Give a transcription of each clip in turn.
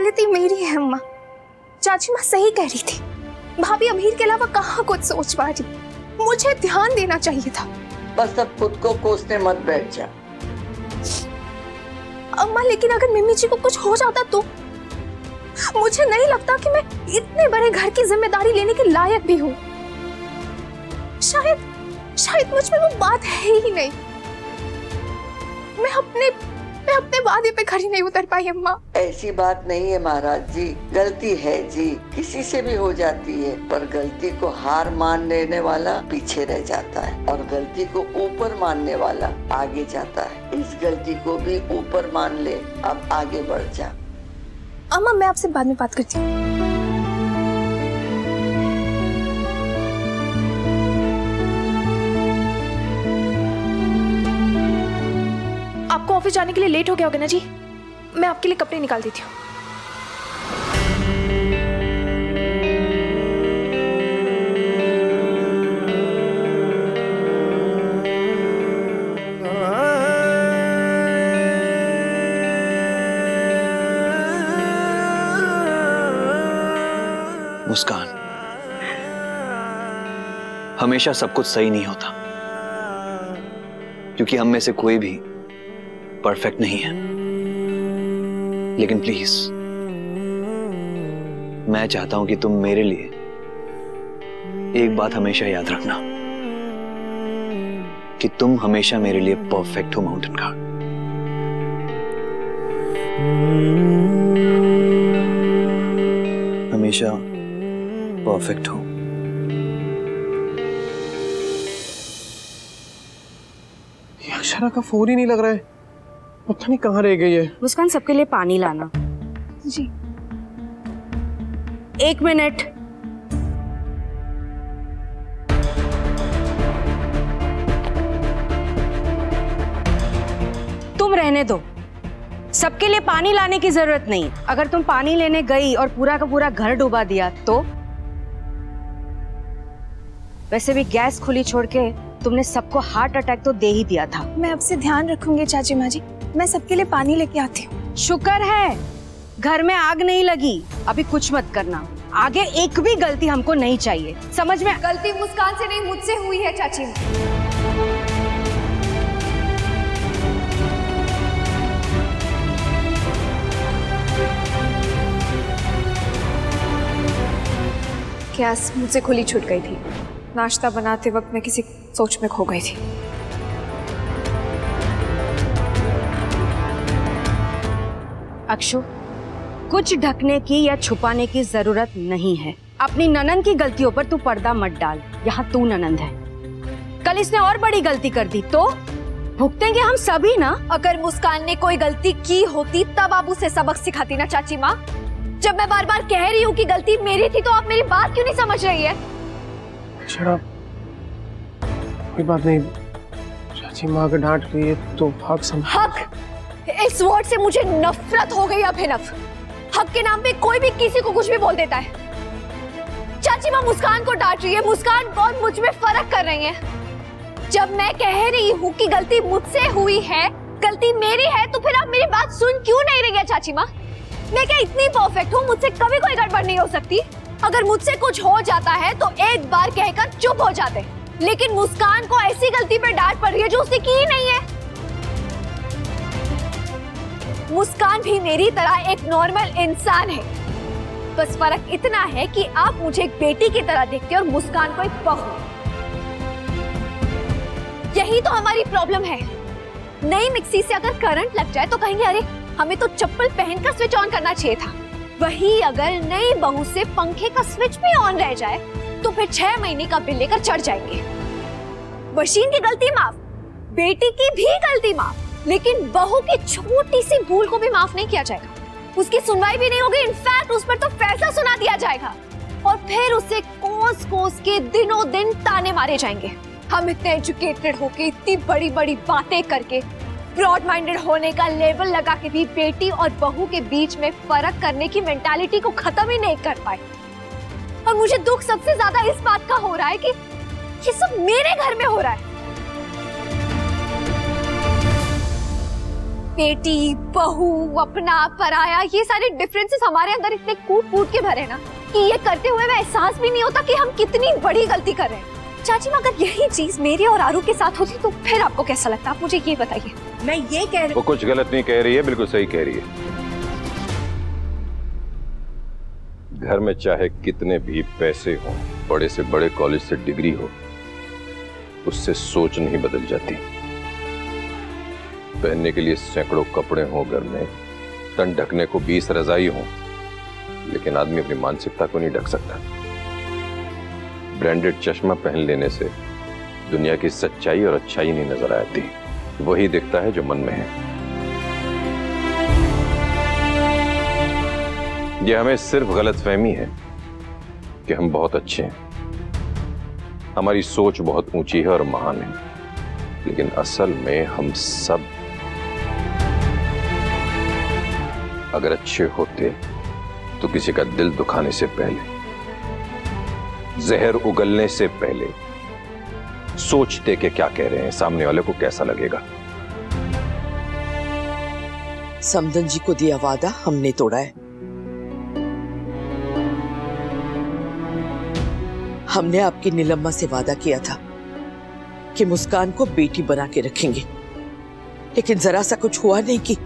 गलती मेरी है अम्मा। चाची माँ सही कह रही थी, भाभी अभीर के अलावा कहाँ कुछ सोच पा रही। मुझे ध्यान देना चाहिए था। बस अब खुद को कोसने मत बैठ जा। अम्मा लेकिन अगर मिम्मी जी को कुछ हो जाता तो? मुझे नहीं लगता कि मैं इतने बड़े घर की जिम्मेदारी लेने के लायक भी हूँ। शायद मुझ में वो बात है ही नहीं। मैं अपने वादे पे खड़ी नहीं उतर पाई अम्मा। ऐसी बात नहीं है महाराज जी, गलती है जी, किसी से भी हो जाती है, पर गलती को हार मान लेने वाला पीछे रह जाता है और गलती को ऊपर मानने वाला आगे जाता है। इस गलती को भी ऊपर मान ले, अब आगे बढ़ जा। अम्मा मैं आपसे बाद में बात करती हूँ। आपको ऑफिस जाने के लिए लेट हो गया होगा ना जी, मैं आपके लिए कपड़े निकाल देती हूँ। मुस्कान, हमेशा सब कुछ सही नहीं होता, क्योंकि हम में से कोई भी परफेक्ट नहीं है। लेकिन प्लीज, मैं चाहता हूं कि तुम मेरे लिए एक बात हमेशा याद रखना, कि तुम हमेशा मेरे लिए परफेक्ट हो माउंटेन गार्ड। हमेशा परफेक्ट हो। अक्षरा का फोन ही नहीं लग रहा है, पता नहीं कहाँ रह गई है। मुस्कान, सबके लिए पानी लाना। जी। 1 मिनट। तुम रहने दो, सबके लिए पानी लाने की जरूरत नहीं। अगर तुम पानी लेने गई और पूरा का पूरा घर डुबा दिया तो? वैसे भी गैस खुली छोड़ के तुमने सबको हार्ट अटैक तो दे ही दिया था। मैं आपसे ध्यान रखूंगी चाची माँ जी, मैं सबके लिए पानी लेके आती हूँ। शुक्र है घर में आग नहीं लगी। अभी कुछ मत करना, आगे एक भी गलती हमको नहीं चाहिए, समझ में? गलती मुस्कान से नहीं, मुझसे हुई है चाची माँ। गैस मुझसे खुली छूट गई थी। नाश्ता बनाते वक्त मैं किसी सोच में खो गई थी। अक्षु, कुछ ढकने की या छुपाने की जरूरत नहीं है। अपनी ननंद की गलतियों पर तू पर्दा मत डाल। यहाँ तू ननंद है, कल इसने और बड़ी गलती कर दी तो भुगतेंगे हम सभी ना। अगर मुस्कान ने कोई गलती की होती तब आप उसे सबक सिखाती ना चाची माँ। जब मैं बार बार कह रही हूँ कि गलती मेरी थी तो आप मेरी बात क्यों नहीं समझ रही है? अक्षरा, कोई बात नहीं, चाची माँ अगर डांट रही है तो हक समझ। हक, इस वर्ड से मुझे नफरत हो गई अभिनव। हक के नाम पे कोई भी किसी को कुछ भी बोल देता है। चाची माँ मुस्कान को डांट रही है, मुस्कान और मुझ में फर्क कर रही है। जब मैं कह रही हूँ कि गलती मुझसे हुई है, गलती मेरी है, तो फिर आप मेरी बात सुन क्यों नहीं रही है चाची माँ? मैं क्या इतनी परफेक्ट हूँ? मुझसे कभी कोई गड़बड़ नहीं हो सकती। अगर मुझसे कुछ हो जाता है तो एक बार कहकर चुप हो जाते, लेकिन मुस्कान को ऐसी गलती पर डांट पड़ रही है जो उसने की ही नहीं है। मुस्कान भी मेरी तरह एक नॉर्मल इंसान है, बस फर्क इतना है कि आप मुझे एक बेटी की तरह देखते हैं और मुस्कान को एक बहू। यही तो हमारी प्रॉब्लम है। नई मिक्सी से अगर करंट लग जाए तो कहेंगे अरे हमें तो चप्पल पहनकर स्विच ऑन करना चाहिए था। वही अगर नई बहू से पंखे का स्विच भी ऑन रह जाए तो फिर 6 महीने का बिल लेकर चढ़ जाएंगे। मशीन की गलती माफ, बेटी की भी गलती माफ, लेकिन बहू की छोटी सी भूल को भी माफ नहीं किया जाएगा। उसकी सुनवाई भी नहीं होगी, इनफैक्ट उस पर तो फैसला सुना दिया जाएगा और फिर उसे कोस कोस के दिनों दिन ताने मारे जाएंगे। हम इतने एजुकेटेड होके, इतनी बड़ी बड़ी बातें करके, ब्रॉड माइंडेड होने का लेबल लगा के भी बेटी और बहू के बीच में फर्क करने की मेंटालिटी को खत्म ही नहीं कर पाए। और मुझे दुख सबसे ज्यादा इस बात का हो रहा है कि ये सब मेरे घर में हो रहा है। बेटी, बहू, अपना, पराया, ये सारे डिफरेंसेस हमारे अंदर इतने कूट कूट के भरे ना कि ये करते हुए हमें एहसास भी नहीं होता कि हम कितनी बड़ी गलती कर रहे हैं। चाची माँ, अगर यही चीज मेरे और आरू के साथ होती तो फिर आपको कैसा लगता? आप मुझे ये बताइए। मैं ये कह रही वो कुछ गलत नहीं कह रही है, बिल्कुल सही कह रही है। घर में चाहे कितने भी पैसे हों, बड़े से बड़े कॉलेज से डिग्री हो, उससे सोच नहीं बदल जाती। पहनने के लिए सैकड़ों कपड़े हों घर में, तन ढकने को 20 रजाई हों, लेकिन आदमी अपनी मानसिकता को नहीं ढक सकता। ब्रांडेड चश्मा पहन लेने से दुनिया की सच्चाई और अच्छाई नहीं नजर आती, वही दिखता है जो मन में है। यह हमें सिर्फ गलतफहमी है कि हम बहुत अच्छे हैं, हमारी सोच बहुत ऊंची है और महान है, लेकिन असल में हम सब अगर अच्छे होते तो किसी का दिल दुखाने से पहले, जहर उगलने से पहले सोचते कि क्या कह रहे हैं, सामने वाले को कैसा लगेगा। समदन जी को दिया वादा हमने तोड़ा है। हमने आपकी नीलम्मा से वादा किया था कि मुस्कान को बेटी बना के रखेंगे, लेकिन जरा सा कुछ हुआ नहीं कि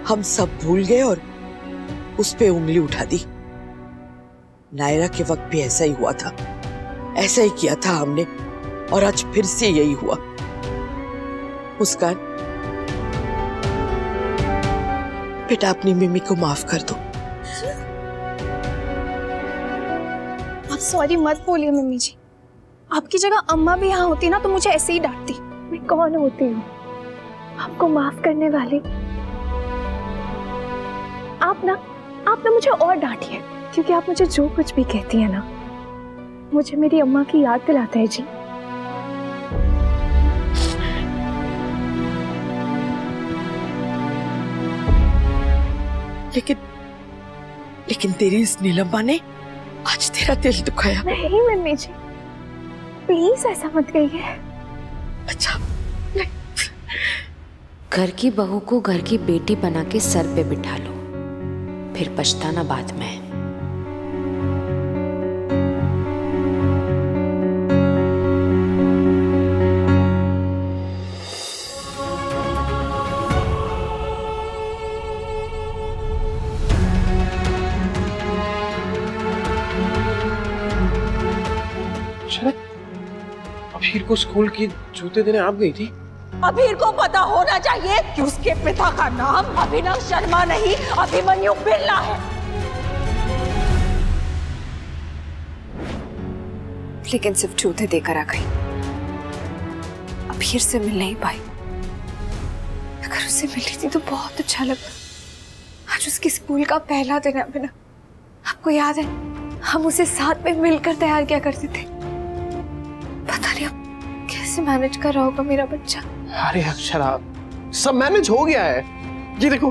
हम सब भूल गए और उस पे उंगली उठा दी। नायरा के वक्त भी ऐसा ही हुआ था, ऐसा ही किया था हमने, और आज फिर से यही हुआ। मुस्कान, बेटा अपनी मम्मी को माफ कर दो। आप सॉरी मत बोलिए मम्मी जी। आपकी जगह अम्मा भी यहाँ होती ना तो मुझे ऐसे ही डांटती। मैं कौन होती हूँ आपको माफ करने वाली? आप ना मुझे और डांटिए, क्योंकि आप मुझे जो कुछ भी कहती है ना, मुझे मेरी अम्मा की याद दिलाता है जी। लेकिन तेरी इस नीलम्मा ने आज तेरा दिल दुखाया। नहीं मम्मी जी, प्लीज ऐसा मत कहिए। अच्छा, घर की बहू को घर की बेटी बना के सर पे बिठा लो, फिर पछताना बाद में। अभीर को स्कूल की जूते देने आप गई थी? अभीर को पता होना चाहिए कि उसके पिता का नाम अभिनव शर्मा नहीं, अभिमन्यु बिरला है। लेकिन सिर्फ जूते देकर आ गई, अभीर से मिल नहीं पाई। अगर उससे मिली थी तो बहुत अच्छा लगा। आज उसके स्कूल का पहला दिन है अभिनव। आपको याद है हम उसे साथ में मिलकर तैयार किया करते थे। पता नहीं अब कैसे मैनेज कर रहा होगा मेरा बच्चा। अरे अक्षरा, सब मैनेज हो गया है। ये देखो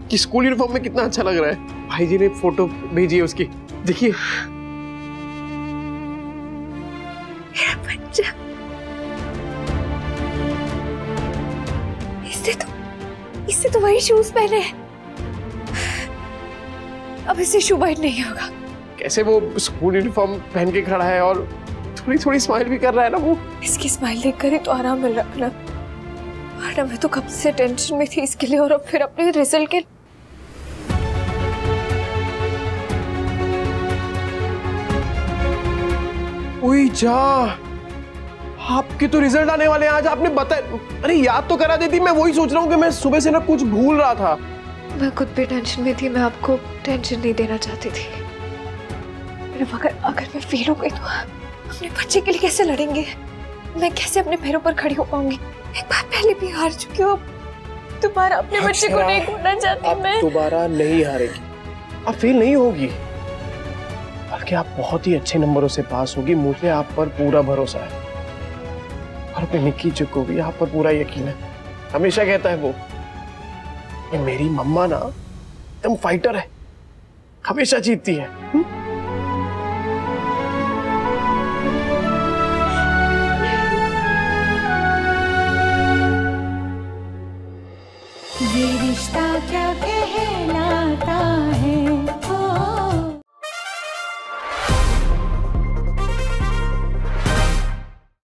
कि स्कूल यूनिफॉर्म में कितना अच्छा लग रहा है। भाई जी ने फोटो भेजी है उसकी, देखिए। मेरा बच्चा, इससे तो वही शूज पहने हैं। अब इसे शू बाइट नहीं होगा। कैसे वो स्कूल यूनिफॉर्म पहन के खड़ा है और थोड़ी थोड़ी स्माइल भी कर रहा है ना वो। इसकी स्माइल देखकर ही तो आराम मिल रहा है ना। वरना मैं तो कब से टेंशन में थी इसके लिए, और अब फिर अपने रिजल्ट के। ओए जा, आपके तो रिजल्ट आने वाले हैं आज। आपने बताया, अरे याद तो करा देती। मैं वही सोच रहा हूँ कि मैं सुबह से ना कुछ भूल रहा था। मैं खुद भी टेंशन में थी, मैं आपको टेंशन नहीं देना चाहती थी। अगर मैं फेल हो गई तो अपने बच्चे के लिए कैसे लड़ेंगे? मैं कैसे अपने पैरों पर खड़ी हो पाऊंगी? एक बार पहले भी हार चुकी हूँ, दोबारा अपने बच्चे को नहीं खोना चाहती मैं। दोबारा नहीं हारेगी, आप फेल नहीं होगी, बल्कि आप बहुत ही अच्छे नंबरों से पास होगी। मुझे आप पर पूरा भरोसा है, और अपनी निक्की जी को भी आप पर पूरा यकीन है। हमेशा कहता है वो, ये मेरी मम्मा ना एकदम फाइटर है, हमेशा जीतती है। ये रिश्ता क्या कहलाता है।